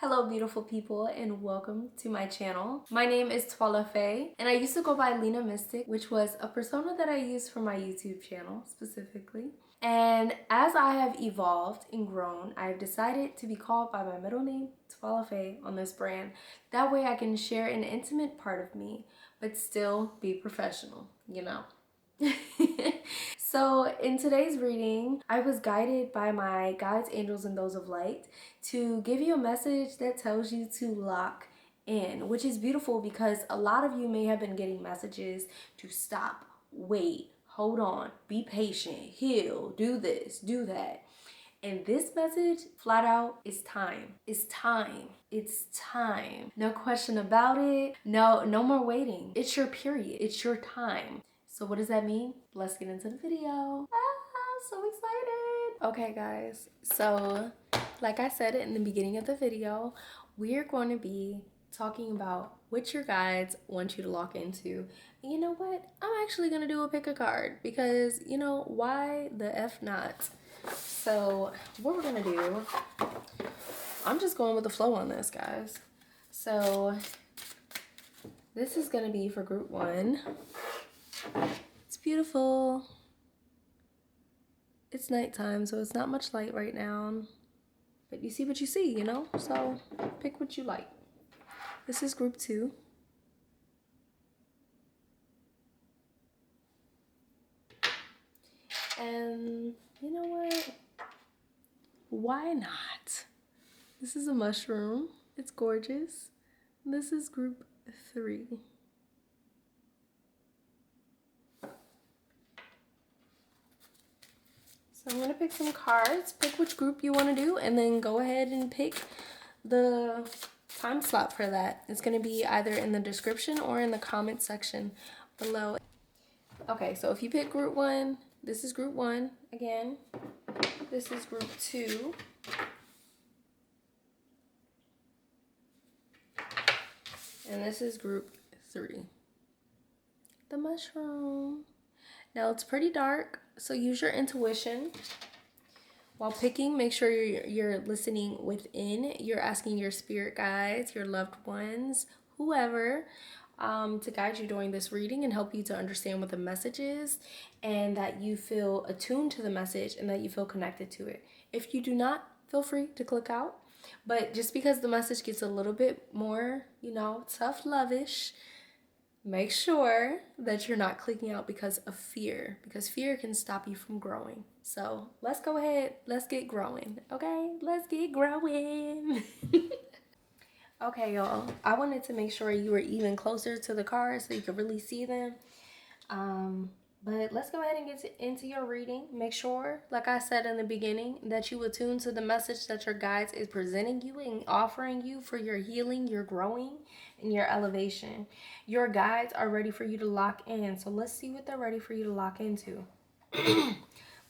Hello beautiful people and welcome to my channel. My name is Twala Faye and I used to go by Lina Mystic, which was a persona that I used for my YouTube channel specifically. And as I have evolved and grown, I have decided to be called by my middle name, Twala Faye, on this brand. That way I can share an intimate part of me, but still be professional, you know. So in today's reading, I was guided by my guides, angels, and those of light to give you a message that tells you to lock in, which is beautiful because a lot of you may have been getting messages to stop, wait, hold on, be patient, heal, do this, do that. And this message, flat out, is time. It's time. It's time. No question about it. No more waiting. It's your period. It's your time. So what does that mean? Let's get into the video. I'm so excited. Okay, guys. So, like I said in the beginning of the video, we're going to be talking about what your guides want you to lock into. And you know what? I'm actually going to do a pick a card because, you know, why the F not? So what we're gonna do, I'm just going with the flow on this, guys. So this is gonna be for group 1. It's beautiful. It's nighttime, so it's not much light right now, but you see what you see, you know? So pick what you like. This is group 2. And you know what? Why not? This is a mushroom. It's gorgeous. This is group 3. So I'm going to pick some cards, pick which group you want to do, and then go ahead and pick the time slot for that. It's going to be either in the description or in the comment section below. Okay, so if you pick group 1, this is group 1 again. This is group 2. And this is group 3. The mushroom. Now it's pretty dark, so use your intuition. While picking, make sure you're listening within. You're asking your spirit guides, your loved ones, whoever, to guide you during this reading and help you to understand what the message is and that you feel attuned to the message and that you feel connected to it. If you do not, feel free to click out. But just because the message gets a little bit more, you know, tough lovish, make sure that you're not clicking out because of fear, because fear can stop you from growing. So let's go ahead, let's get growing, okay? Let's get growing. Okay, y'all, I wanted to make sure you were even closer to the cards so you could really see them. But let's go ahead and get into your reading. Make sure, like I said in the beginning, that you attune to the message that your guides is presenting you and offering you for your healing, your growing, and your elevation. Your guides are ready for you to lock in. So let's see what they're ready for you to lock into.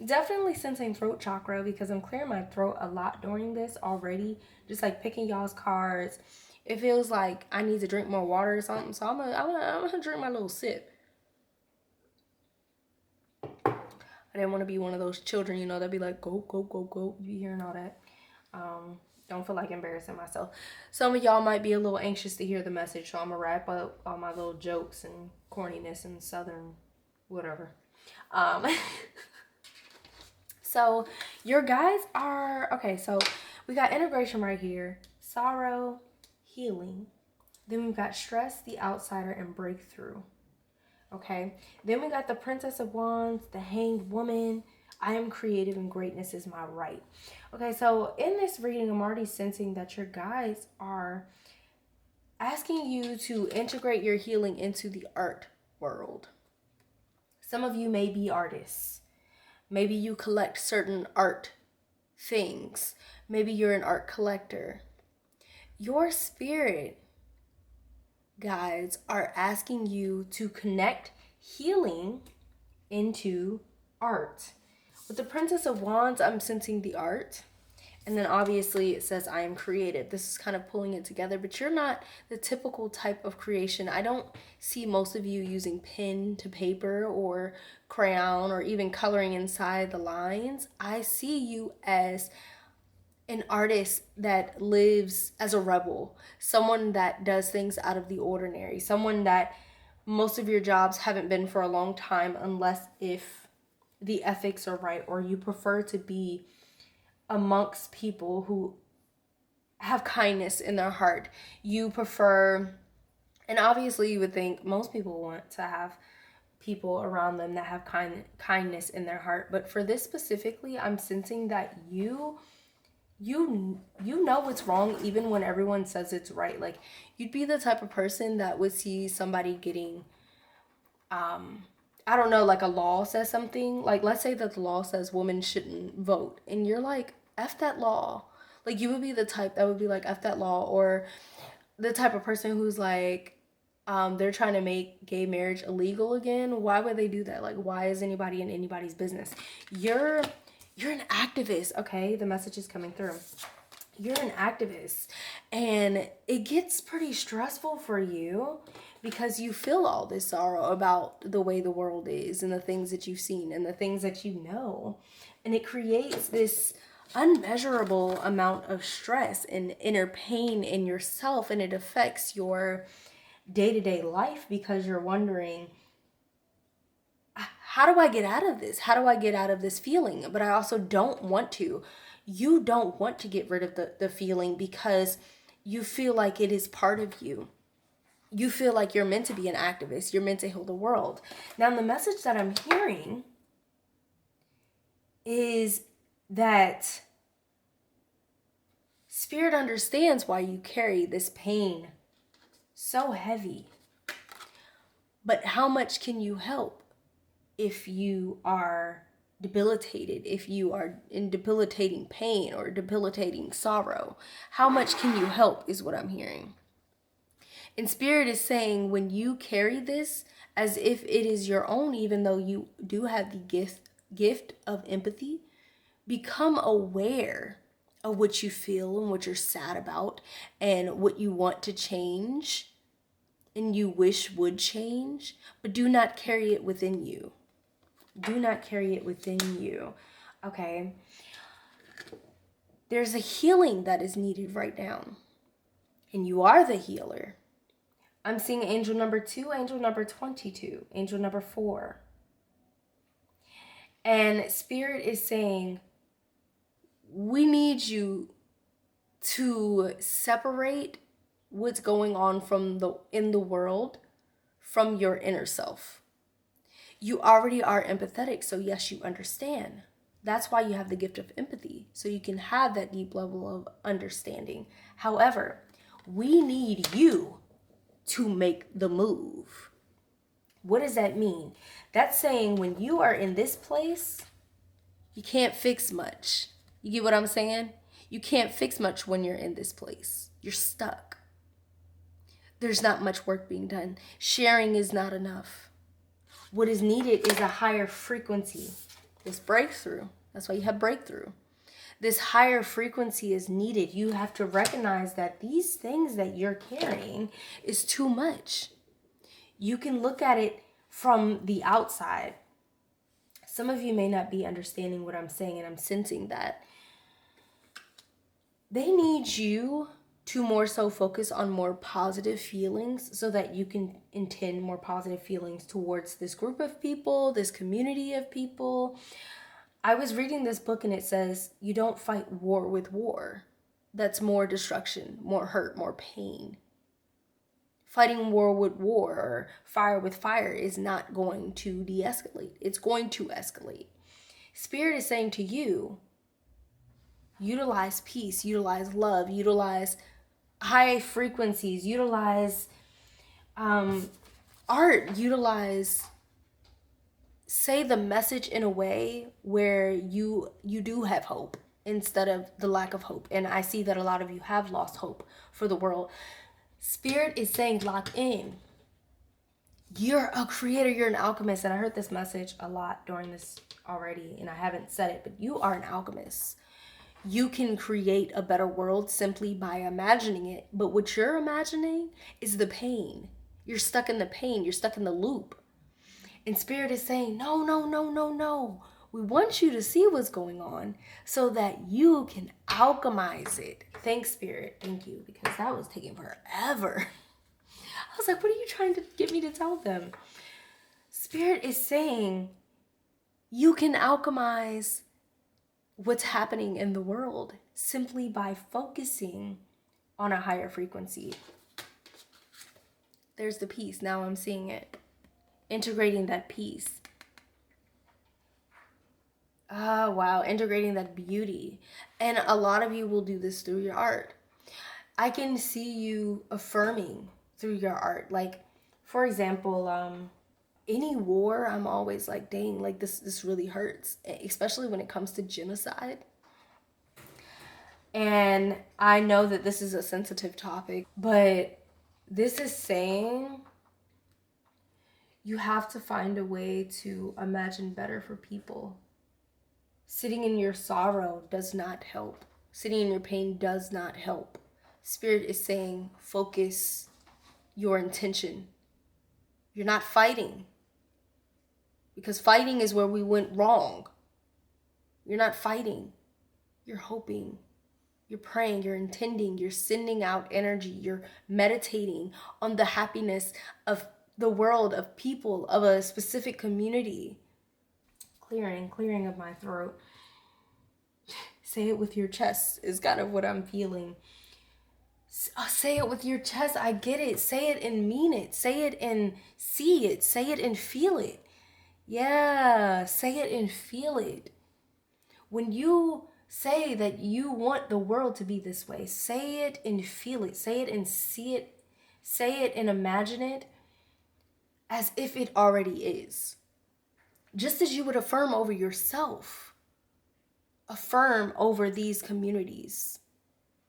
Definitely sensing throat chakra because I'm clearing my throat a lot during this already. Just like picking y'all's cards. It feels like I need to drink more water or something. So I'm gonna drink my little sip. I didn't want to be one of those children, you know, that'd be like, go, go, go, go. You be hearing all that. Don't feel like embarrassing myself. Some of y'all might be a little anxious to hear the message, so I'm going to wrap up all my little jokes and corniness and southern whatever. So your guides are, okay, so we got integration right here. Sorrow, healing. Then we've got stress, the outsider, and breakthrough. Okay, then we got the Princess of Wands, the Hanged Woman. I am creative and greatness is my right. Okay, so in this reading, I'm already sensing that your guides are asking you to integrate your healing into the art world. Some of you may be artists. Maybe you collect certain art things. Maybe you're an art collector. Your spirit guides are asking you to connect healing into art. With the Princess of Wands, I'm sensing the art. And then obviously it says I am creative. This is kind of pulling it together, but you're not the typical type of creation. I don't see most of you using pen to paper or crayon or even coloring inside the lines. I see you as an artist that lives as a rebel, someone that does things out of the ordinary, someone that most of your jobs haven't been for a long time, unless if the ethics are right, or you prefer to be amongst people who have kindness in their heart. You prefer, and obviously you would think most people want to have people around them that have kindness in their heart, but for this specifically, I'm sensing that you know what's wrong even when everyone says it's right. Like, you'd be the type of person that would see somebody getting I don't know, like a law says something, like let's say that the law says women shouldn't vote, and you're like, F that law. Like, you would be the type that would be like, F that law. Or the type of person who's like, they're trying to make gay marriage illegal again. Why would they do that? Like, why is anybody in anybody's business? You're an activist, okay? The message is coming through. You're an activist, and it gets pretty stressful for you because you feel all this sorrow about the way the world is and the things that you've seen and the things that you know, and it creates this unmeasurable amount of stress and inner pain in yourself, and it affects your day-to-day life because you're wondering, how do I get out of this? How do I get out of this feeling? But I also don't want to. You don't want to get rid of the feeling because you feel like it is part of you. You feel like you're meant to be an activist. You're meant to heal the world. Now, the message that I'm hearing is that Spirit understands why you carry this pain so heavy. But how much can you help if you are debilitated, if you are in debilitating pain or debilitating sorrow? How much can you help is what I'm hearing. And Spirit is saying, when you carry this as if it is your own, even though you do have the gift of empathy, become aware of what you feel and what you're sad about and what you want to change and you wish would change, but do not carry it within you. Do not carry it within you. Okay? There's a healing that is needed right now, and you are the healer. I'm seeing angel number 2, angel number 22, angel number 4. And Spirit is saying, we need you to separate what's going on in the world from your inner self. You already are empathetic, so yes, you understand. That's why you have the gift of empathy, so you can have that deep level of understanding. However, we need you to make the move. What does that mean? That's saying when you are in this place, you can't fix much. You get what I'm saying? You can't fix much when you're in this place. You're stuck. There's not much work being done. Sharing is not enough. What is needed is a higher frequency. This breakthrough. That's why you have breakthrough. This higher frequency is needed. You have to recognize that these things that you're carrying is too much. You can look at it from the outside. Some of you may not be understanding what I'm saying, and I'm sensing that. They need you to more so focus on more positive feelings so that you can intend more positive feelings towards this group of people, this community of people. I was reading this book and it says you don't fight war with war. That's more destruction, more hurt, more pain. Fighting war with war or fire with fire is not going to de-escalate. It's going to escalate. Spirit is saying to you, utilize peace, utilize love, utilize high frequencies, utilize art, utilize, say the message in a way where you do have hope instead of the lack of hope. And I see that a lot of you have lost hope for the world. Spirit is saying lock in. You're a creator, you're an alchemist. And I heard this message a lot during this already, and I haven't said it, but you are an alchemist. You can create a better world simply by imagining it. But what you're imagining is the pain. You're stuck in the pain. You're stuck in the loop. And Spirit is saying, no, no, no, no, no. We want you to see what's going on so that you can alchemize it. Thanks, Spirit. Thank you, because that was taking forever. I was like, what are you trying to get me to tell them? Spirit is saying you can alchemize what's happening in the world simply by focusing on a higher frequency. There's the peace. Now I'm seeing it. Integrating that peace. Oh, wow. Integrating that beauty. And a lot of you will do this through your art. I can see you affirming through your art. Like, for example, any war, I'm always like, dang, like this really hurts, especially when it comes to genocide. And I know that this is a sensitive topic, but this is saying you have to find a way to imagine better for people. Sitting in your sorrow does not help. Sitting in your pain does not help. Spirit is saying, focus your intention. You're not fighting. Because fighting is where we went wrong. You're not fighting. You're hoping. You're praying. You're intending. You're sending out energy. You're meditating on the happiness of the world, of people, of a specific community. Clearing of my throat. Say it with your chest is kind of what I'm feeling. Say it with your chest. I get it. Say it and mean it. Say it and see it. Say it and feel it. Yeah, say it and feel it. When you say that you want the world to be this way, say it and feel it. Say it and see it. Say it and imagine it as if it already is. Just as you would affirm over yourself, affirm over these communities.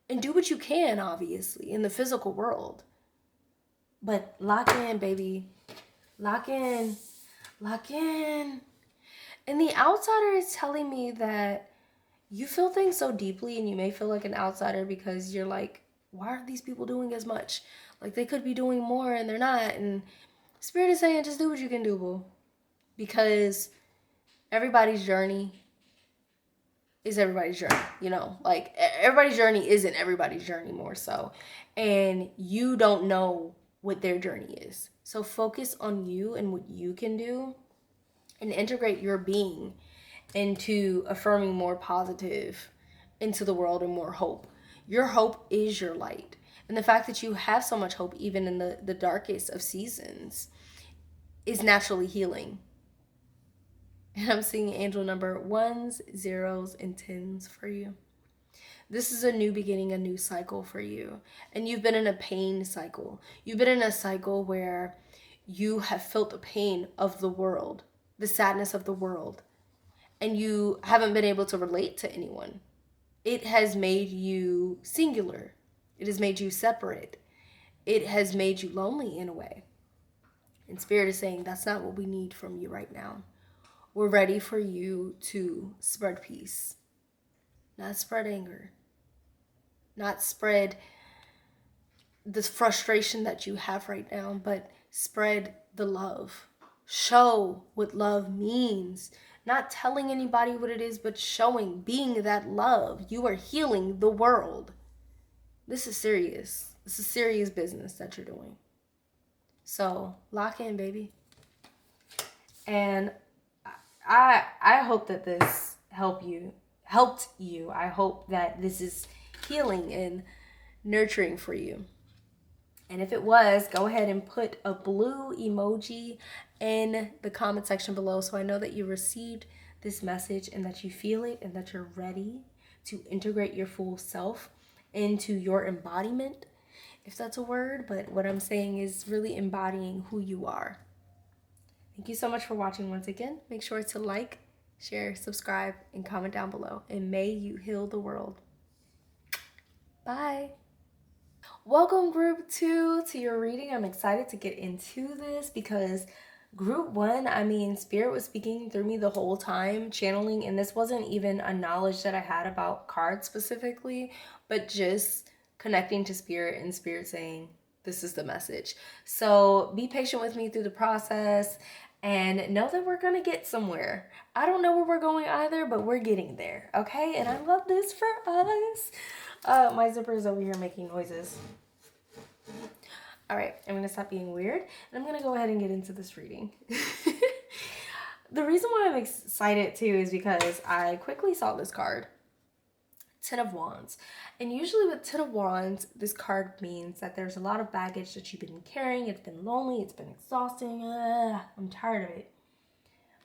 And do what you can, obviously, in the physical world. But lock in, baby. Lock in. Lock in. And the outsider is telling me that you feel things so deeply, and you may feel like an outsider because you're like, why aren't these people doing as much? Like, they could be doing more and they're not. And Spirit is saying, just do what you can do, boo. Because everybody's journey is everybody's journey, you know? Like, everybody's journey isn't everybody's journey, more so. And you don't know what their journey is. So focus on you and what you can do, and integrate your being into affirming more positive into the world and more hope. Your hope is your light. And the fact that you have so much hope, even in the darkest of seasons, is naturally healing. And I'm seeing angel number 1s, 0s, and 10s for you. This is a new beginning, a new cycle for you. And you've been in a pain cycle. You've been in a cycle where you have felt the pain of the world, the sadness of the world, and you haven't been able to relate to anyone. It has made you singular. It has made you separate. It has made you lonely in a way. And Spirit is saying that's not what we need from you right now. We're ready for you to spread peace, not spread anger, not spread this frustration that you have right now, but spread the love. Show what love means. Not telling anybody what it is, but showing, being that love. You are healing the world. This is serious. This is serious business that you're doing. So lock in, baby. And I hope that this helped you. I hope that this is healing and nurturing for you. And if it was, go ahead and put a blue emoji in the comment section below so I know that you received this message and that you feel it and that you're ready to integrate your full self into your embodiment, if that's a word. But what I'm saying is really embodying who you are. Thank you so much for watching once again. Make sure to like, share, subscribe, and comment down below. And may you heal the world. Bye. Welcome group 2 to your reading. I'm excited to get into this because group 1, I mean, Spirit was speaking through me the whole time, channeling, and this wasn't even a knowledge that I had about cards specifically, but just connecting to Spirit and Spirit saying, this is the message. So be patient with me through the process. and know that we're gonna get somewhere. I don't know where we're going either, but we're getting there, okay? And I love this for us. My zipper is over here making noises. All right, I'm gonna stop being weird, and I'm gonna go ahead and get into this reading. The reason why I'm excited too is because I quickly saw this card, Ten of Wands. And usually with Ten of Wands, this card means that there's a lot of baggage that you've been carrying. It's been lonely, it's been exhausting. I'm tired of it.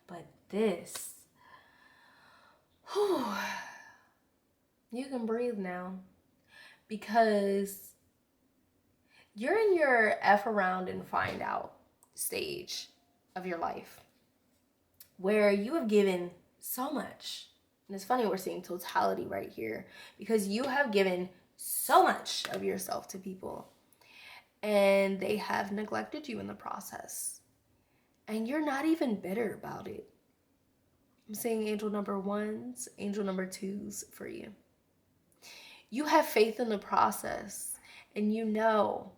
But this, whew, you can breathe now, because you're in your F around and find out stage of your life where you have given so much. And it's funny, we're seeing totality right here, because you have given so much of yourself to people and they have neglected you in the process. And you're not even bitter about it. I'm saying angel number ones, angel number twos for you. You have faith in the process, and you know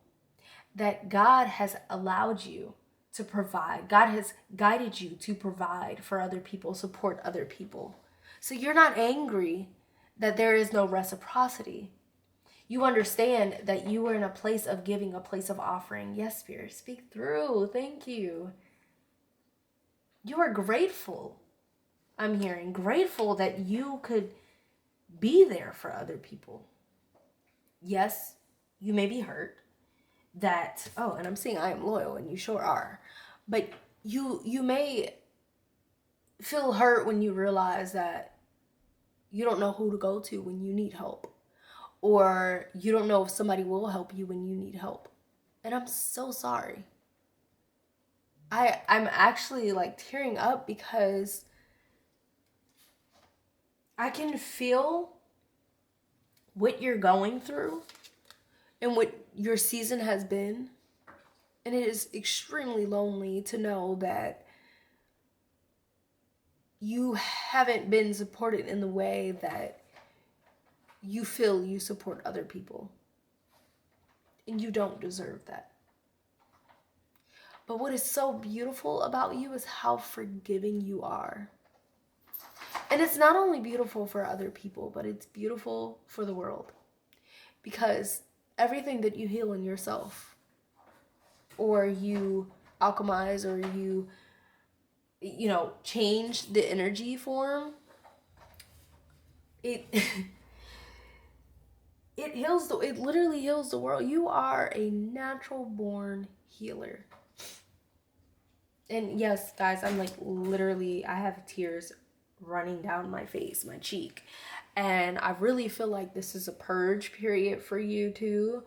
that God has allowed you to provide. God has guided you to provide for other people, support other people. So you're not angry that there is no reciprocity. You understand that you are in a place of giving, a place of offering. Yes, Spirit, speak through. Thank you. You are grateful. I'm hearing grateful that you could be there for other people. Yes, you may be hurt that, oh, and I'm saying I am loyal, and you sure are. But you may feel hurt when you realize that you don't know who to go to when you need help, or you don't know if somebody will help you when you need help. And I'm so sorry. I'm actually like tearing up, because I can feel what you're going through and what your season has been. And it is extremely lonely to know that you haven't been supported in the way that you feel you support other people. And you don't deserve that. But what is so beautiful about you is how forgiving you are. And it's not only beautiful for other people, but it's beautiful for the world. Because everything that you heal in yourself, or you alchemize, or you change the energy form, it it literally heals the world. You are a natural born healer. And yes, guys, I'm like literally, I have tears running down my face, my cheek. And I really feel like this is a purge period for you too,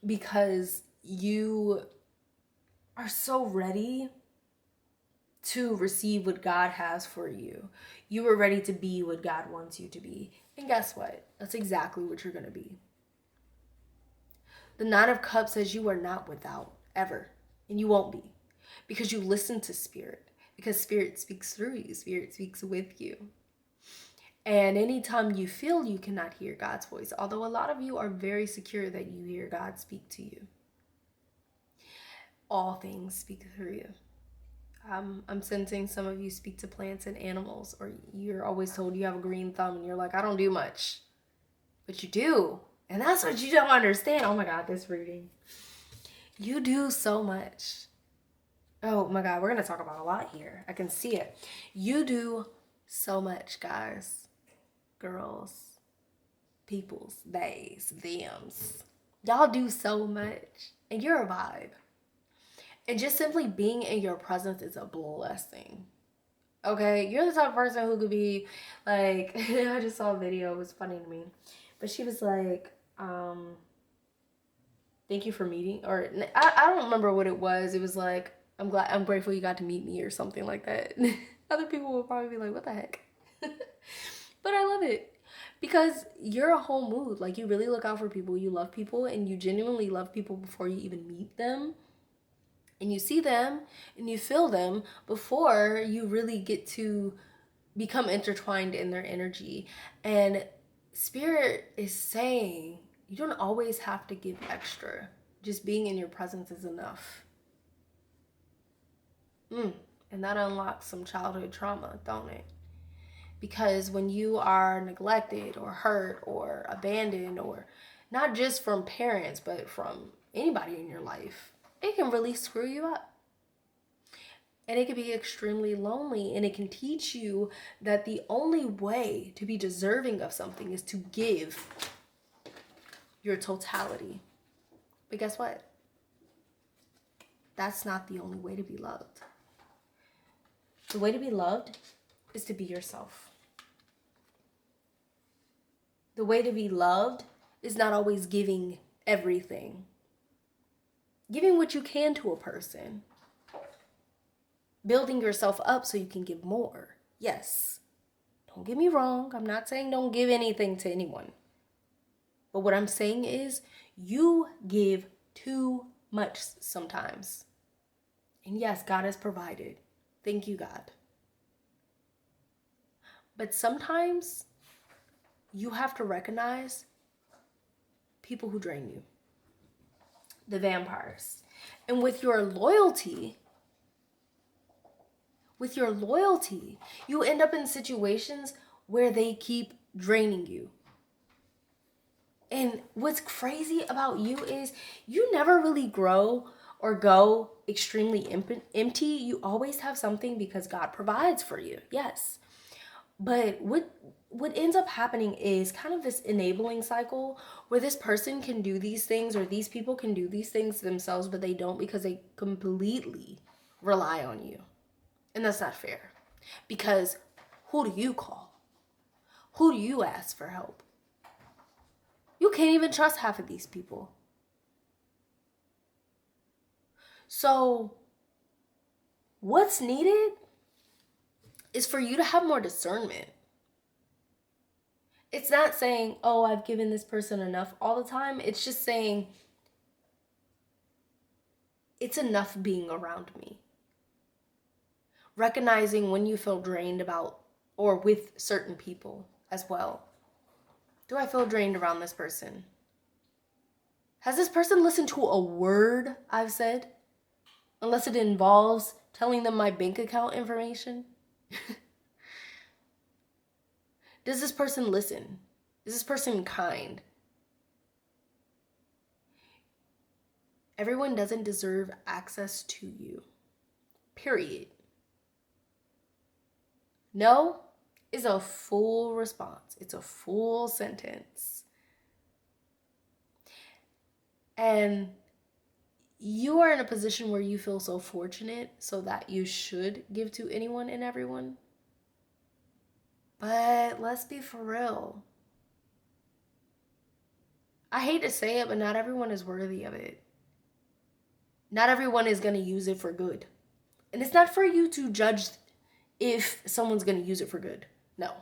because you are so ready to receive what God has for you. You are ready to be what God wants you to be. And guess what? That's exactly what you're going to be. The Nine of Cups says you are not without, ever. And you won't be. Because you listen to Spirit. Because Spirit speaks through you. Spirit speaks with you. And anytime you feel you cannot hear God's voice, although a lot of you are very secure that you hear God speak to you, all things speak through you. I'm sensing some of you speak to plants and animals, or you're always told you have a green thumb and you're like, I don't do much. But you do. And that's what you don't understand. Oh my God, this reading. You do so much. Oh my God, we're going to talk about a lot here. I can see it. You do so much, guys, girls, peoples, theys, thems. Y'all do so much. And you're a vibe. And just simply being in your presence is a blessing. Okay? You're the type of person who could be like, I just saw a video, it was funny to me. But she was like, thank you for meeting, or I don't remember what it was. It was like, I'm grateful you got to meet me, or something like that. Other people will probably be like, what the heck? But I love it. Because you're a whole mood. Like, you really look out for people. You love people, and you genuinely love people before you even meet them. And you see them and you feel them before you really get to become intertwined in their energy. And Spirit is saying you don't always have to give extra. Just being in your presence is enough. And that unlocks some childhood trauma, don't it? Because when you are neglected or hurt or abandoned, or not just from parents, but from anybody in your life, it can really screw you up. And it can be extremely lonely, and it can teach you that the only way to be deserving of something is to give your totality. But guess what? That's not the only way to be loved. The way to be loved is to be yourself. The way to be loved is not always giving everything. Giving what you can to a person. Building yourself up so you can give more. Yes. Don't get me wrong. I'm not saying don't give anything to anyone. But what I'm saying is you give too much sometimes. And yes, God has provided. Thank you, God. But sometimes you have to recognize people who drain you. The vampires. And with your loyalty, you end up in situations where they keep draining you. And what's crazy about you is you never really grow or go extremely empty. You always have something because God provides for you. Yes. But what ends up happening is kind of this enabling cycle where this person can do these things, or these people can do these things themselves, but they don't because they completely rely on you. And that's not fair. Because who do you call? Who do you ask for help? You can't even trust half of these people. So what's needed is for you to have more discernment. It's not saying, oh, I've given this person enough all the time. It's just saying, it's enough being around me. Recognizing when you feel drained about or with certain people as well. Do I feel drained around this person? Has this person listened to a word I've said? Unless it involves telling them my bank account information. Does this person listen? Is this person kind? Everyone doesn't deserve access to you. Period. No is a full response. It's a full sentence. And you are in a position where you feel so fortunate so that you should give to anyone and everyone. But let's be for real. I hate to say it, but not everyone is worthy of it. Not everyone is going to use it for good. And it's not for you to judge if someone's going to use it for good. No.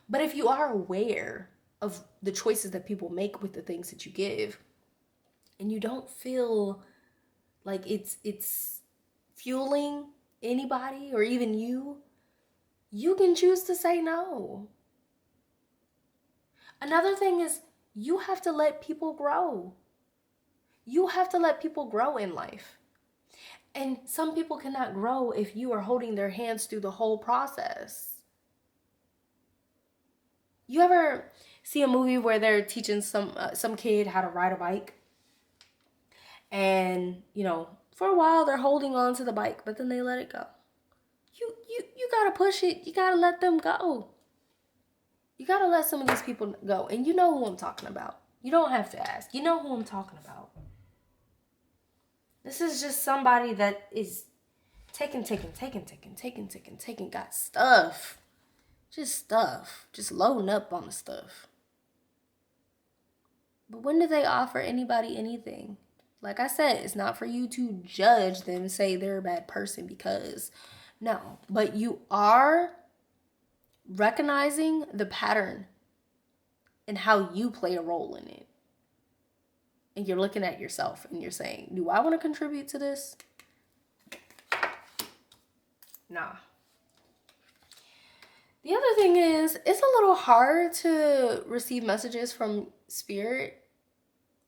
But if you are aware of the choices that people make with the things that you give, and you don't feel like it's fueling anybody or even you can choose to say no. Another thing is you have to let people grow. You have to let people grow in life. And some people cannot grow if you are holding their hands through the whole process. You ever see a movie where they're teaching some kid how to ride a bike? And, for a while they're holding on to the bike, but then they let it go. You gotta push it. You gotta let them go. You gotta let some of these people go. And you know who I'm talking about. You don't have to ask. You know who I'm talking about. This is just somebody that is taking, got stuff. Just loading up on the stuff. But when do they offer anybody anything? Like I said, it's not for you to judge them, say they're a bad person because, no. But you are recognizing the pattern and how you play a role in it. And you're looking at yourself and you're saying, do I want to contribute to this? Nah. The other thing is, it's a little hard to receive messages from spirit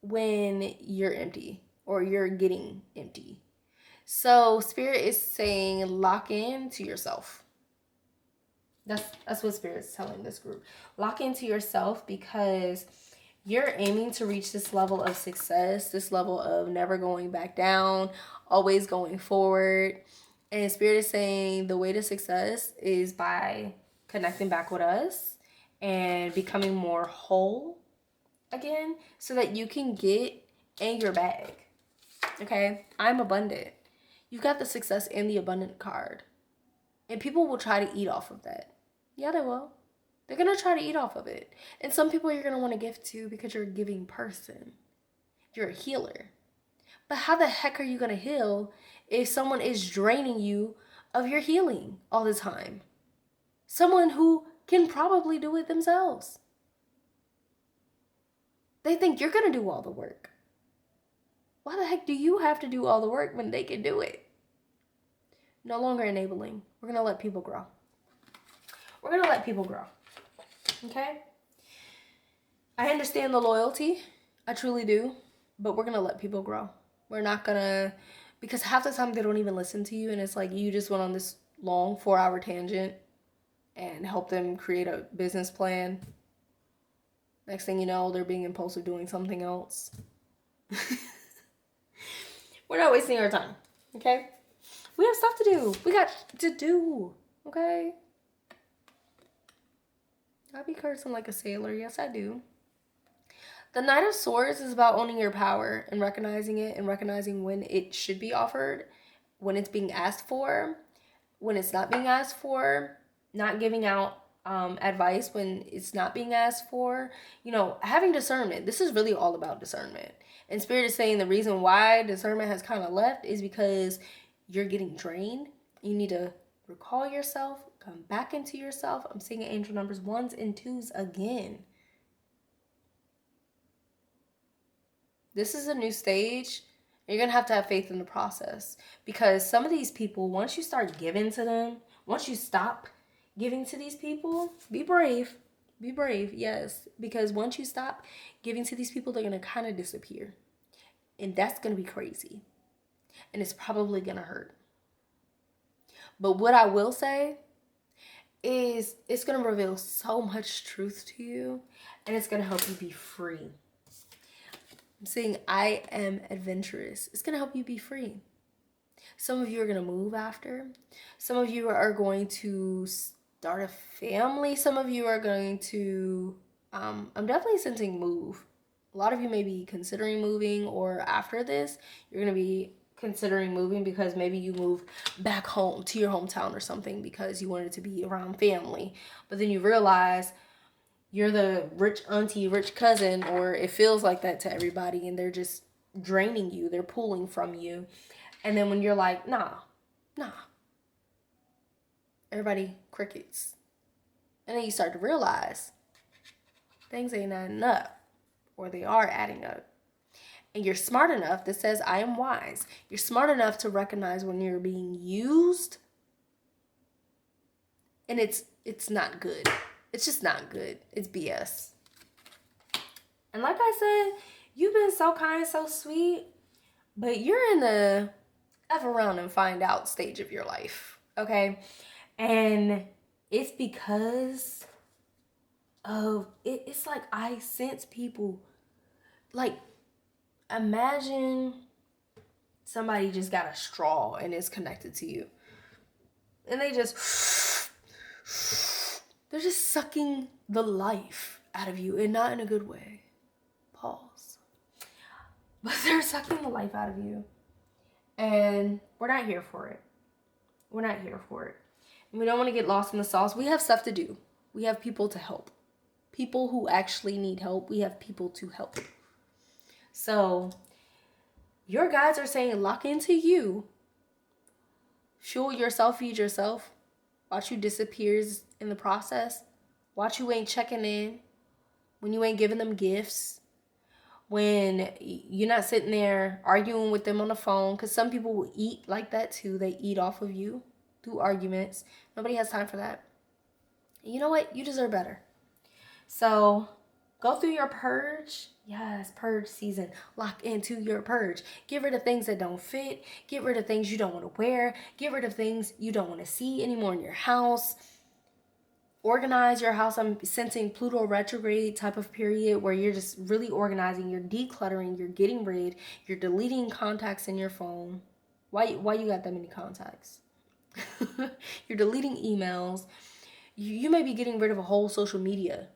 when you're empty or you're getting empty. So Spirit is saying lock in to yourself. That's what Spirit's telling this group. Lock into yourself, because you're aiming to reach this level of success, this level of never going back down, always going forward. And Spirit is saying the way to success is by connecting back with us and becoming more whole again, so that you can get in your bag. Okay? I'm abundant. You've got the success and the abundant card. And people will try to eat off of that. Yeah, they will. They're going to try to eat off of it. And some people you're going to want to give to because you're a giving person. You're a healer. But how the heck are you going to heal if someone is draining you of your healing all the time? Someone who can probably do it themselves. They think you're going to do all the work. Why the heck do you have to do all the work when they can do it? No longer enabling. We're going to let people grow. We're going to let people grow. Okay? I understand the loyalty. I truly do. But we're going to let people grow. We're not going to... Because half the time they don't even listen to you. And it's like you just went on this long 4-hour tangent and helped them create a business plan. Next thing you know, they're being impulsive doing something else. We're not wasting our time. Okay? We have stuff to do. We got to do. Okay? I be cursing like a sailor. Yes, I do. The Knight of Swords is about owning your power and recognizing it, and recognizing when it should be offered, when it's being asked for, when it's not being asked for, not giving out advice when it's not being asked for. You know, having discernment. This is really all about discernment. And Spirit is saying the reason why discernment has kind of left is because you're getting drained. You need to recall yourself, come back into yourself. I'm seeing angel numbers 1s and 2s again. This is a new stage. You're going to have faith in the process. Because some of these people, once you start giving to them, once you stop giving to these people, be brave. Be brave, yes. Because once you stop giving to these people, they're going to kind of disappear. And that's going to be crazy. And it's probably going to hurt. But what I will say is it's going to reveal so much truth to you. And it's going to help you be free. I'm saying I am adventurous. It's going to help you be free. Some of you are going to move after. Some of you are going to start a family. Some of you are going to, I'm definitely sensing move. A lot of you may be considering moving, or after this, you're going to be considering moving because maybe you move back home to your hometown or something because you wanted to be around family. But then you realize you're the rich auntie, rich cousin, or it feels like that to everybody, and they're just draining you. They're pulling from you. And then when you're like, nah, everybody crickets. And then you start to realize things ain't adding up, or they are adding up. And you're smart enough that says, I am wise. You're smart enough to recognize when you're being used, and it's not good. It's just not good. It's BS. And like I said, you've been so kind, so sweet, but you're in the F around and find out stage of your life, okay? And it's because of, it's like I sense people, like, imagine somebody just got a straw and is connected to you. And they just, they're just sucking the life out of you, and not in a good way. Pause. But they're sucking the life out of you. And we're not here for it. We're not here for it. And we don't want to get lost in the sauce. We have stuff to do. We have people to help. People who actually need help. We have people to help. So, your guides are saying lock into you. Fuel yourself, feed yourself. Watch you disappears in the process. Watch you ain't checking in. When you ain't giving them gifts. When you're not sitting there arguing with them on the phone. Because some people will eat like that too. They eat off of you through arguments. Nobody has time for that. And you know what? You deserve better. So, Go through your purge. Yes, purge season. Lock into your purge. Get rid of things that don't fit. Get rid of things you don't want to wear. Get rid of things you don't want to see anymore in your house. Organize your house. I'm sensing Pluto retrograde type of period where you're just really organizing. You're decluttering. You're getting rid. You're deleting contacts in your phone. Why you got that many contacts? You're deleting emails. You may be getting rid of a whole social media.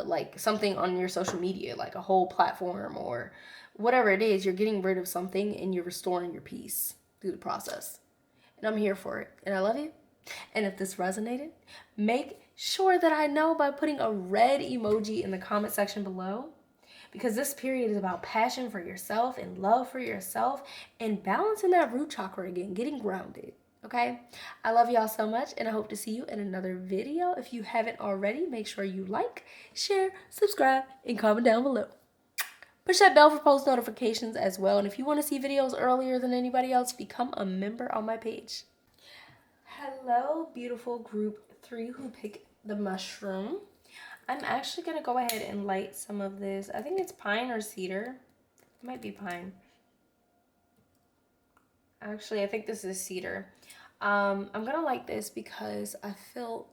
Like something on your social media, like a whole platform or whatever it is. You're getting rid of something and you're restoring your peace through the process. And I'm here for it. And I love you. And if this resonated, make sure that I know by putting a red emoji in the comment section below. Because this period is about passion for yourself and love for yourself and balancing that root chakra again, getting grounded. Okay, I love y'all so much, and I hope to see you in another video. If you haven't already, make sure you like, share, subscribe, and comment down below. Push that bell for post notifications as well. And if you want to see videos earlier than anybody else, become a member on my page. Hello, beautiful group 3 who picked the mushroom. I'm actually going to go ahead and light some of this. I think it's pine or cedar. It might be pine. Actually, I think this is cedar. I'm going to light this because I feel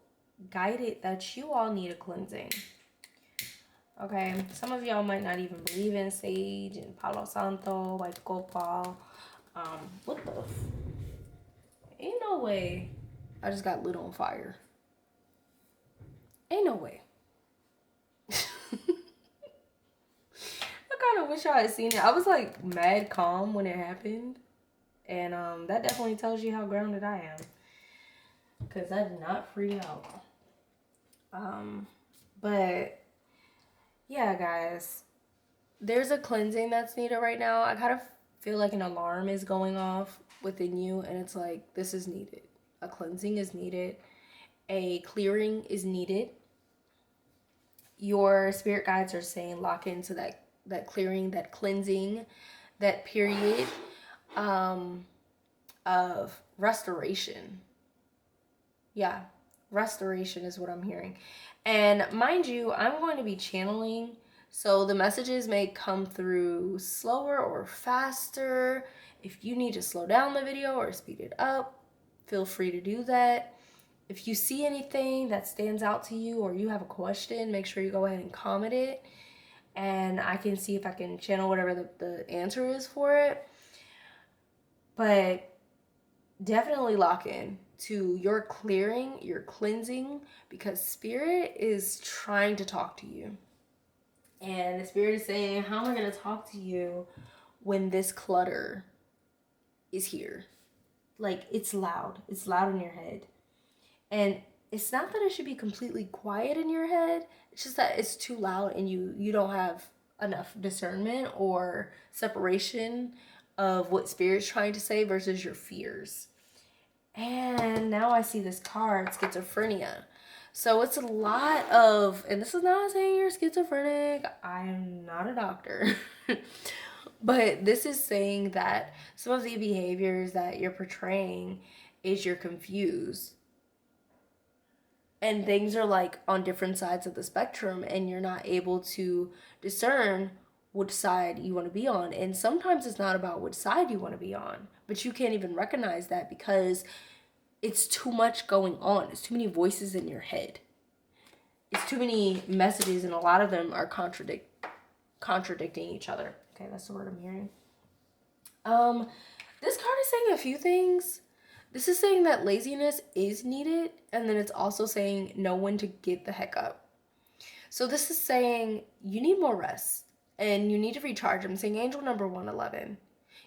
guided that you all need a cleansing. Okay, some of y'all might not even believe in sage and Palo Santo, white copal. What the? Ain't no way. I just got lit on fire. Ain't no way. I kind of wish I had seen it. I was like mad calm when it happened. And that definitely tells you how grounded I am. Because I did not freak out. But yeah, guys. There's a cleansing that's needed right now. I kind of feel like an alarm is going off within you. And it's like, this is needed. A cleansing is needed. A clearing is needed. Your spirit guides are saying lock into that clearing, that cleansing, that period of restoration. Yeah, restoration is what I'm hearing. And mind you, I'm going to be channeling, so the messages may come through slower or faster. If you need to slow down the video or speed it up, feel free to do that. If you see anything that stands out to you or you have a question, make sure you go ahead and comment it. And I can see if I can channel whatever the answer is for it. But definitely lock in to your clearing, your cleansing, because spirit is trying to talk to you. And the spirit is saying, how am I going to talk to you when this clutter is here? Like, it's loud. It's loud in your head. And it's not that it should be completely quiet in your head. It's just that it's too loud and you don't have enough discernment or separation of what spirit's trying to say versus your fears. And now I see this card, schizophrenia. So it's a lot of, and this is not saying you're schizophrenic. I'm not a doctor. But this is saying that some of the behaviors that you're portraying is you're confused. And things are like on different sides of the spectrum and you're not able to discern which side you want to be on. And sometimes it's not about which side you want to be on, but you can't even recognize that because it's too much going on. It's too many voices in your head. It's too many messages and a lot of them are contradicting each other. Okay, that's the word I'm hearing. This card is saying a few things. This is saying that laziness is needed, and then it's also saying know when to get the heck up. So this is saying you need more rest, and you need to recharge. I'm seeing angel number 111.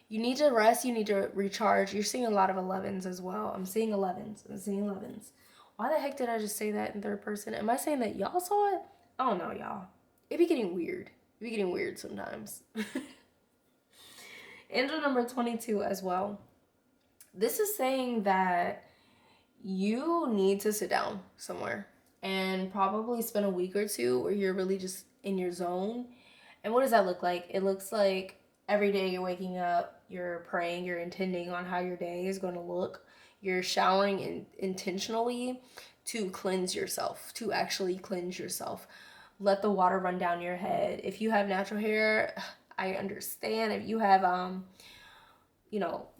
You need to rest, you need to recharge. You're seeing a lot of 11s as well. I'm seeing 11s. Why the heck did I just say that in third person? Am I saying that y'all saw it? I don't know, y'all. It be getting weird. It be getting weird sometimes. Angel number 22 as well. This is saying that you need to sit down somewhere and probably spend a week or two where you're really just in your zone. And what does that look like? It looks like every day you're waking up, you're praying, you're intending on how your day is going to look. You're showering intentionally to cleanse yourself, to actually cleanse yourself. let the water run down your head. If you have natural hair, I understand. If you have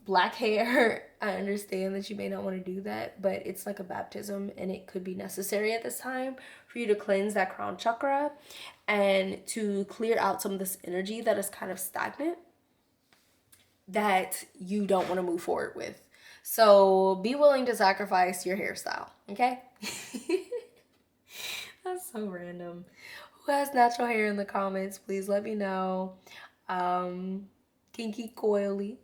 black hair, I understand that you may not want to do that, but it's like a baptism and it could be necessary at this time for you to cleanse that crown chakra and to clear out some of this energy that is kind of stagnant that you don't want to move forward with. So be willing to sacrifice your hairstyle, okay? That's so random. Who has natural hair in the comments? Please let me know. Kinky, coily,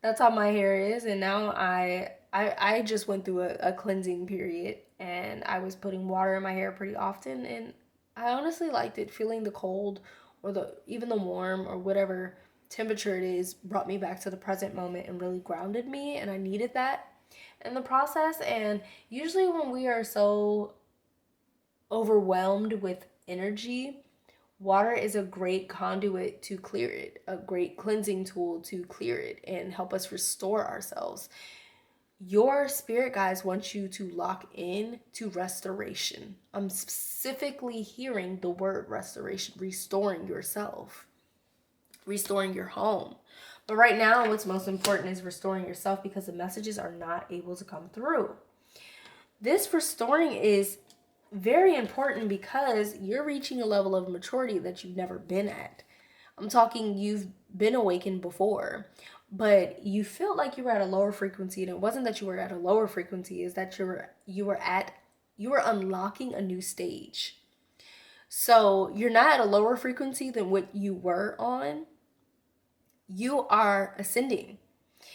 That's how my hair is. And now I just went through a cleansing period and I was putting water in my hair pretty often. And I honestly liked it. Feeling the cold or even the warm or whatever temperature it is brought me back to the present moment and really grounded me. And I needed that in the process. And usually when we are so overwhelmed with energy, water is a great conduit to clear it, a great cleansing tool to clear it and help us restore ourselves. Your spirit guides want you to lock in to restoration. I'm specifically hearing the word restoration, restoring yourself, restoring your home. But right now, what's most important is restoring yourself because the messages are not able to come through. This restoring is very important because you're reaching a level of maturity that you've never been at. I'm talking you've been awakened before, but you felt like you were at a lower frequency, and it wasn't that you were at a lower frequency, is that you were unlocking a new stage. So you're not at a lower frequency than what you were on. You are ascending.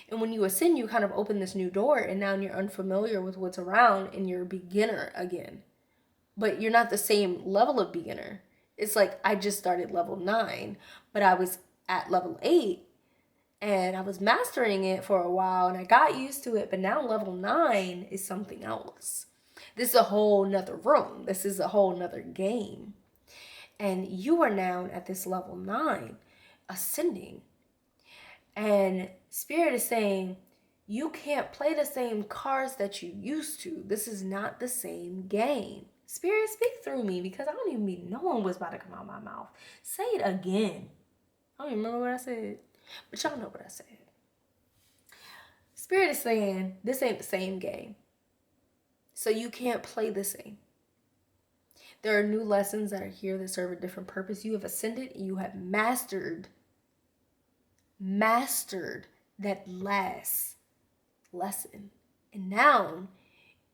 And when you ascend, you kind of open this new door, and now you're unfamiliar with what's around and you're a beginner again. But you're not the same level of beginner. It's like I just started level 9, but I was at level 8 and I was mastering it for a while and I got used to it. But now level 9 is something else. This is a whole nother room. This is a whole nother game. And you are now at this level 9, ascending. And Spirit is saying, you can't play the same cards that you used to. This is not the same game. Spirit, speak through me because I don't even be knowing what's about to come out of my mouth. Say it again. I don't even remember what I said, but y'all know what I said. Spirit is saying, this ain't the same game. So you can't play the same. There are new lessons that are here that serve a different purpose. You have ascended and you have mastered that last lesson. And now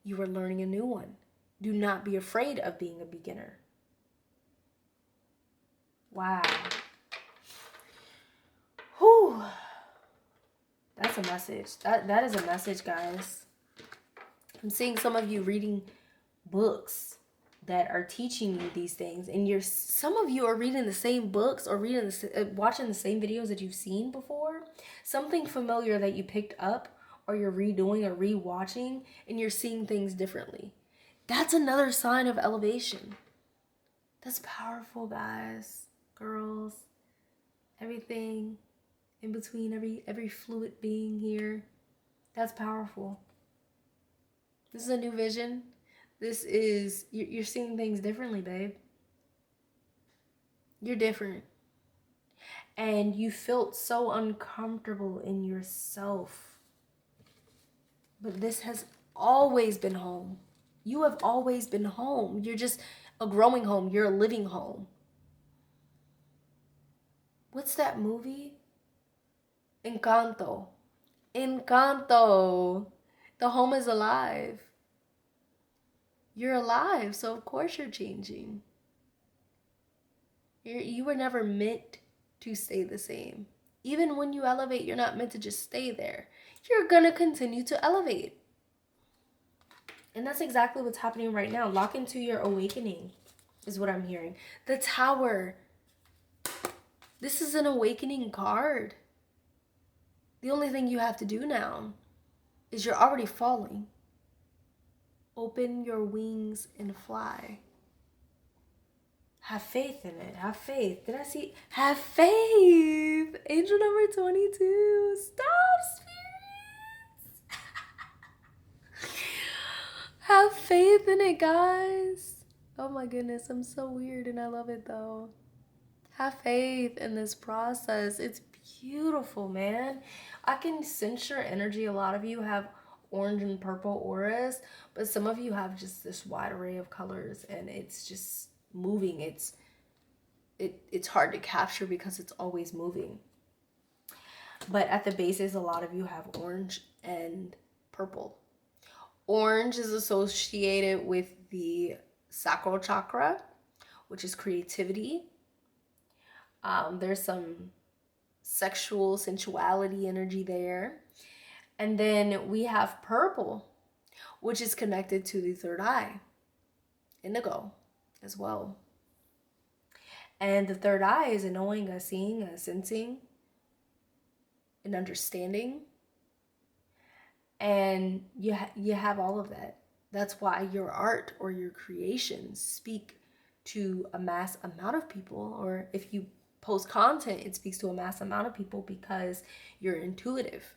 you are learning a new one. Do not be afraid of being a beginner. Wow. Whew. That's a message. That is a message, guys. I'm seeing some of you reading books that are teaching you these things, and some of you are reading the same books or watching the same videos that you've seen before. Something familiar that you picked up or you're redoing or rewatching, and you're seeing things differently. That's another sign of elevation. That's powerful, guys, girls, everything in between, every fluid being here. That's powerful. This is a new vision. This is, you're seeing things differently, babe. You're different. And you felt so uncomfortable in yourself. But this has always been home. You have always been home. You're just a growing home. You're a living home. What's that movie? Encanto. Encanto. The home is alive. You're alive, so of course you're changing. You were never meant to stay the same. Even when you elevate, you're not meant to just stay there. You're gonna continue to elevate. And that's exactly what's happening right now. Lock into your awakening is what I'm hearing. The Tower. This is an awakening card. The only thing you have to do now is you're already falling. Open your wings and fly. Have faith in it. Have faith. Did I see? Have faith. Angel number 22. Stop, spirits. Have faith in it, guys. Oh my goodness, I'm so weird and I love it though. Have faith in this process. It's beautiful, man. I can sense your energy. A lot of you have orange and purple auras, but some of you have just this wide array of colors and it's just moving. It's hard to capture because it's always moving. But at the basis, a lot of you have orange and purple. Orange is associated with the sacral chakra, which is creativity. There's some sexual sensuality energy there. And then we have purple, which is connected to the third eye, indigo as well. And the third eye is a knowing, a seeing, a sensing, an understanding. And you have all of that. That's why your art or your creations speak to a mass amount of people, or if you post content, it speaks to a mass amount of people because you're intuitive.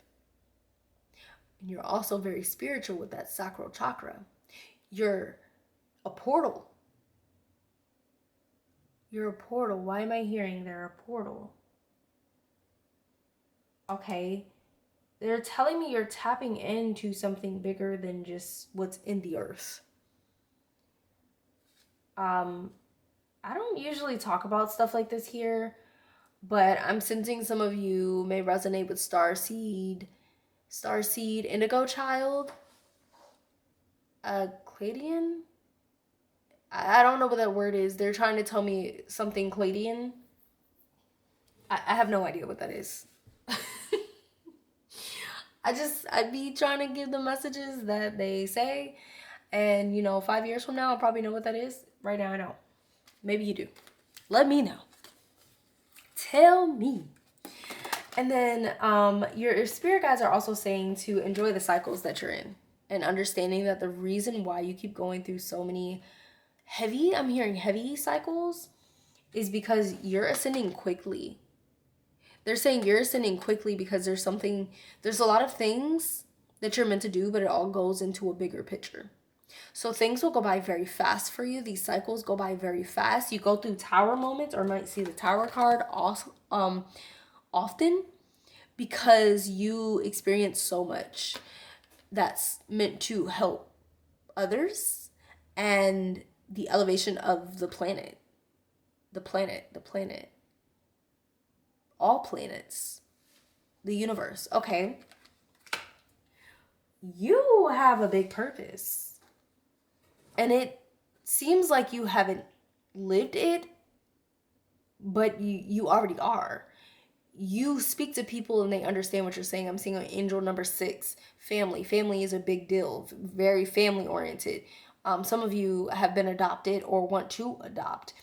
And you're also very spiritual with that sacral chakra. You're a portal. You're a portal. Why am I hearing they're a portal? Okay. They're telling me you're tapping into something bigger than just what's in the earth. I don't usually talk about stuff like this here, but I'm sensing some of you may resonate with Starseed, Indigo Child, Cladian. I don't know what that word is. They're trying to tell me something Cladian. I have no idea what that is. I'd be trying to give the messages that they say. And, 5 years from now, I'll probably know what that is. Right now, I don't. Maybe you do. Let me know. Tell me. And then your spirit guides are also saying to enjoy the cycles that you're in. And understanding that the reason why you keep going through so many I'm hearing heavy cycles, is because you're ascending quickly. They're saying you're ascending quickly because there's a lot of things that you're meant to do, but it all goes into a bigger picture. So things will go by very fast for you. These cycles go by very fast. You go through tower moments, or might see the tower card often because you experience so much that's meant to help others and the elevation of the planet. All planets. The universe. Okay. You have a big purpose. And it seems like you haven't lived it, but you already are. You speak to people and they understand what you're saying. I'm seeing an angel number 6, family. Family is a big deal. Very family oriented. Some of you have been adopted or want to adopt.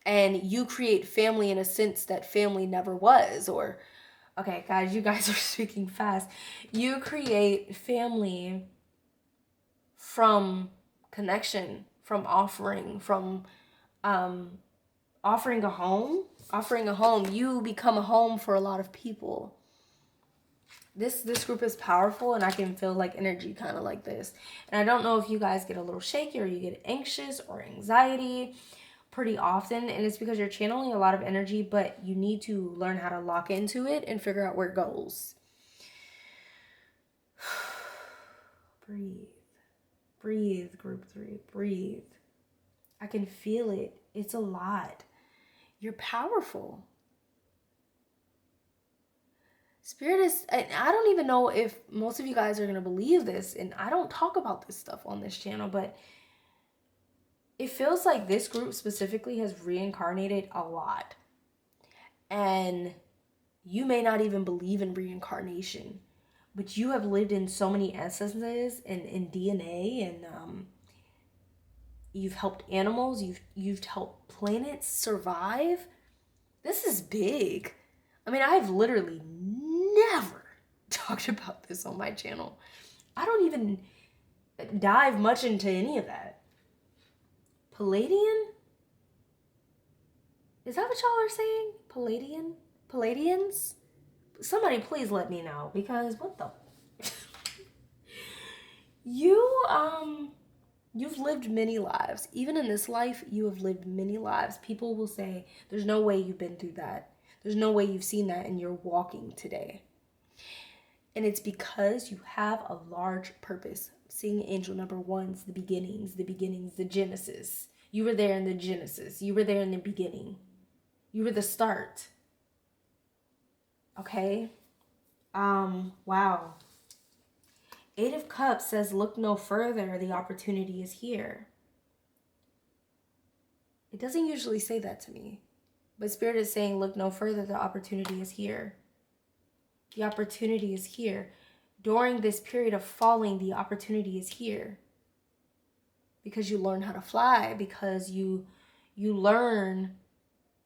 And you create family in a sense that family never was. Or, okay, guys, you guys are speaking fast. You create family from connection, from offering, from offering a home. You become a home for a lot of people. This group is powerful, and I can feel like energy kind of like this. And I don't know if you guys get a little shaky or you get anxious or anxiety pretty often, and it's because you're channeling a lot of energy, but you need to learn how to lock into it and figure out where it goes. Breathe, group 3, breathe. I can feel it. It's a lot. You're powerful. Spirit is, and I don't even know if most of you guys are going to believe this, and I don't talk about this stuff on this channel, but it feels like this group specifically has reincarnated a lot. And you may not even believe in reincarnation, but you have lived in so many essences and in DNA, and you've helped animals, you've helped planets survive. This is big. I mean, I've literally never talked about this on my channel. I don't even dive much into any of that. Palladian? Is that what y'all are saying? Palladian? Palladians? Somebody please let me know, because what the... You've lived many lives. Even in this life, you have lived many lives. People will say, there's no way you've been through that. There's no way you've seen that and you're walking today. And it's because you have a large purpose. Seeing angel number 1's the beginnings, the Genesis. You were there in the Genesis. You were there in the beginning. You were the start. Okay? Wow. 8 of Cups says, look no further, the opportunity is here. It doesn't usually say that to me. But Spirit is saying, look no further, the opportunity is here. The opportunity is here. During this period of falling, the opportunity is here. Because you learn how to fly, because you learn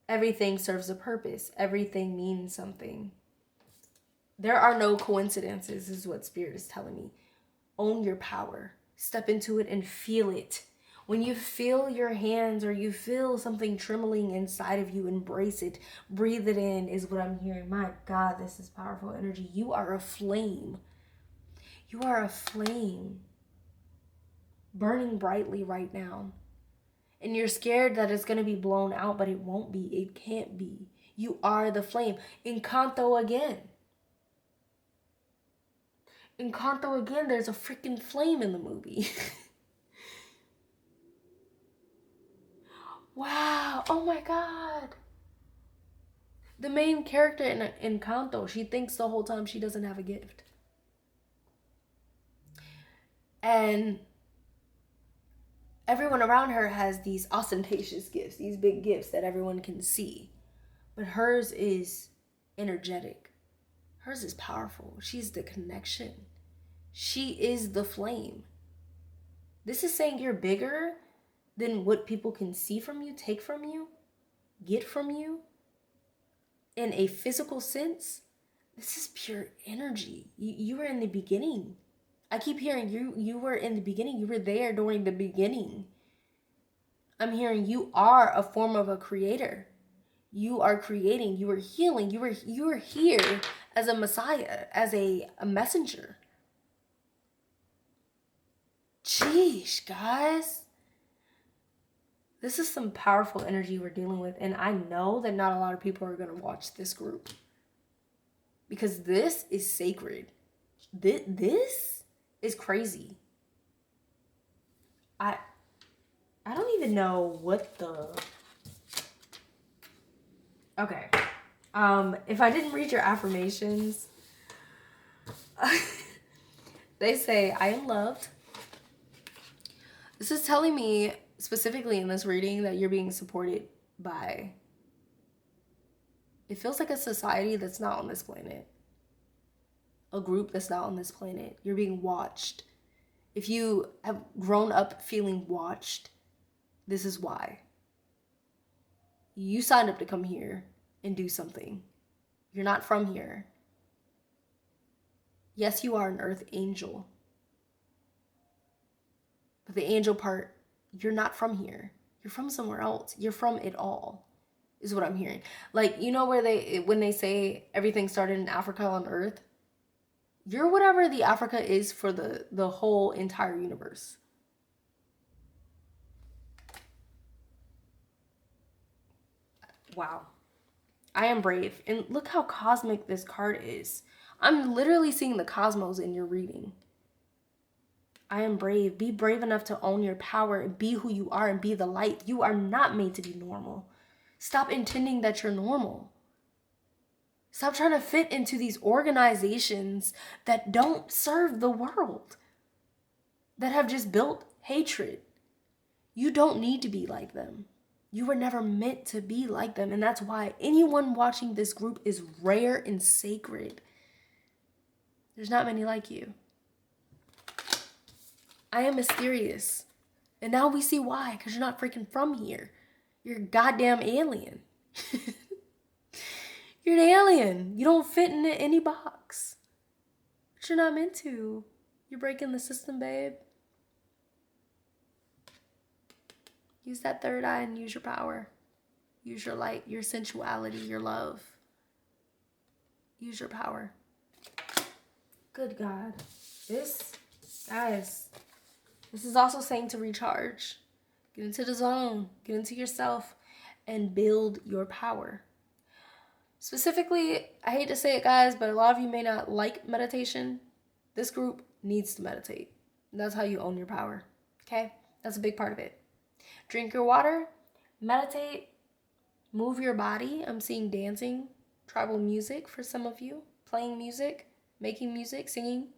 everything serves a purpose. Everything means something. There are no coincidences, is what Spirit is telling me. Own your power. Step into it and feel it. When you feel your hands or you feel something trembling inside of you, embrace it. Breathe it in is what I'm hearing. My God, this is powerful energy. You are a flame. You are a flame. Burning brightly right now. And you're scared that it's going to be blown out, but it won't be. It can't be. You are the flame. Encanto again. Encanto again, there's a freaking flame in the movie. Wow. Oh my God. The main character in Encanto, she thinks the whole time she doesn't have a gift. And everyone around her has these ostentatious gifts, these big gifts that everyone can see. But hers is energetic. Hers is powerful. She's the connection. She is the flame. This is saying you're bigger than what people can see from you, take from you, get from you. In a physical sense, this is pure energy. You were in the beginning. I keep hearing you were in the beginning. You were there during the beginning. I'm hearing you are a form of a creator. You are creating. You are healing. You are here as a Messiah, as a messenger. Sheesh, guys. This is some powerful energy we're dealing with. And I know that not a lot of people are going to watch this group. Because this is sacred. This is crazy. I don't even know what the... Okay. If I didn't read your affirmations, they say, I am loved. This is telling me specifically in this reading that you're being supported by, it feels like a society that's not on this planet. A group that's not on this planet. You're being watched. If you have grown up feeling watched, this is why. You signed up to come here and do something. You're not from here. Yes, you are an earth angel. But the angel part, you're not from here. You're from somewhere else. You're from it all, is what I'm hearing. Like, you know where when they say everything started in Africa on earth? You're whatever the Africa is for the whole entire universe. Wow. I am brave. And look how cosmic this card is. I'm literally seeing the cosmos in your reading. I am brave. Be brave enough to own your power and be who you are and be the light. You are not made to be normal. Stop intending that you're normal. Stop trying to fit into these organizations that don't serve the world, that have just built hatred. You don't need to be like them. You were never meant to be like them. And that's why anyone watching this group is rare and sacred. There's not many like you. I am mysterious. And now we see why. Because you're not freaking from here. You're a goddamn alien. You're an alien. You don't fit in any box. But you're not meant to. You're breaking the system, babe. Use that third eye and use your power. Use your light, your sensuality, your love. Use your power. Good God. This, guys, This is also saying to recharge. Get into the zone. Get into yourself and build your power. Specifically, I hate to say it, guys, but a lot of you may not like meditation. This group needs to meditate. That's how you own your power. Okay? That's a big part of it. Drink your water, meditate, move your body. I'm seeing dancing, tribal music for some of you, playing music, making music, singing.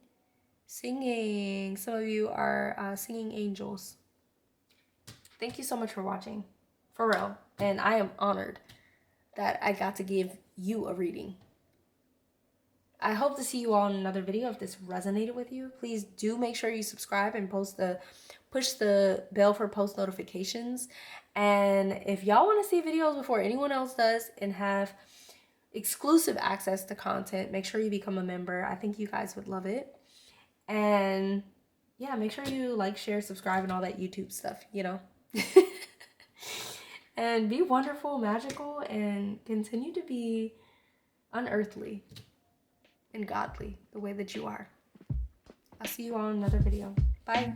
Some of you are singing angels. Thank you so much for watching, for real. And I am honored that I got to give you a reading. I hope to see you all in another video. If this resonated with you, please do make sure you subscribe and push the bell for post notifications. And if y'all want to see videos before anyone else does and have exclusive access to content, make sure you become a member. I think you guys would love it. And yeah, make sure you like, share, subscribe, and all that YouTube stuff, you know. And be wonderful, magical, and continue to be unearthly and godly the way that you are. I'll see you all in another video. Bye.